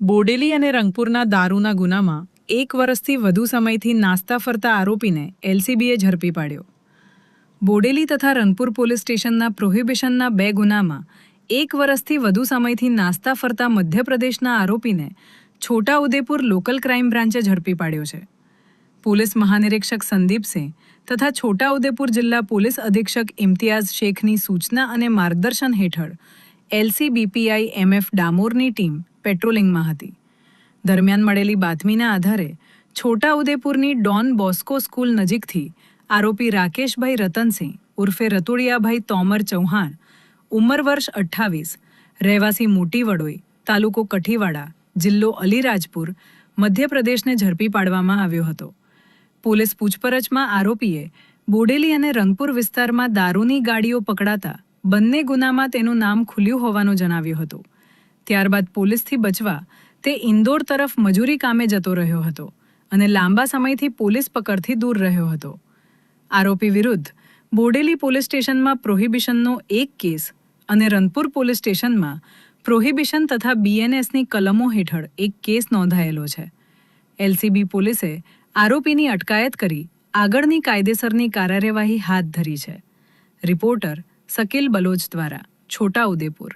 બોડેલી અને રંગપુરના દારૂના ગુનામાં 1 વર્ષથી વધુ સમયથી નાસ્તા ફરતા આરોપીને એલસીબીએ ઝડપી પાડ્યો. બોડેલી તથા રંગપુર પોલીસ સ્ટેશનના પ્રોહિબિશનના 2 ગુનામાં 1 વર્ષથી વધુ સમયથી નાસ્તા ફરતા મધ્યપ્રદેશના આરોપીને છોટાઉદેપુર લોકલ ક્રાઇમ બ્રાન્ચે ઝડપી પાડ્યો છે. પોલીસ મહાનિરીક્ષક સંદીપસિંહ તથા છોટાઉદેપુર જિલ્લા પોલીસ અધિક્ષક ઇમ્તિયાઝ શેખની સૂચના અને માર્ગદર્શન હેઠળ એલસીબીપીઆઈ એમએફ ડામોરની ટીમ પેટ્રોલિંગમાં હતી. દરમિયાન મળેલી બાતમીના આધારે છોટાઉદેપુરની ડોન બોસ્કો સ્કૂલ નજીકથી આરોપી રાકેશભાઈ રતનસિંહ ઉર્ફે રતુડિયાભાઈ તોમર ચૌહાણ, ઉંમર વર્ષ 28, રહેવાસી મોટી વડોઈ, તાલુકો કઠીવાડા, જિલ્લો અલીરાજપુર, મધ્યપ્રદેશને ઝડપી પાડવામાં આવ્યો હતો. પોલીસ પૂછપરછમાં આરોપીએ બોડેલી અને રંગપુર વિસ્તારમાં દારૂની ગાડીઓ પકડાતા બંને ગુનામાં તેનું નામ ખુલ્યું હોવાનું જણાવ્યું હતું. ત્યારબાદ પોલીસથી બચવા તે ઇન્દોર તરફ મજૂરી કામે જતો રહ્યો હતો અને લાંબા સમયથી પોલીસ પકડથી દૂર રહ્યો હતો. આરોપી વિરુદ્ધ બોડેલી પોલીસ સ્ટેશનમાં પ્રોહિબિશનનો 1 કેસ અને રંગપુર પોલીસ સ્ટેશનમાં પ્રોહિબિશન તથા બીએનએસની કલમો હેઠળ 1 કેસ નોંધાયેલો છે. એલસીબી પોલીસે આરોપીની અટકાયત કરી આગળની કાયદેસરની કાર્યવાહી હાથ ધરી છે. રિપોર્ટર શકીલ બલોચ દ્વારા, છોટાઉદેપુર.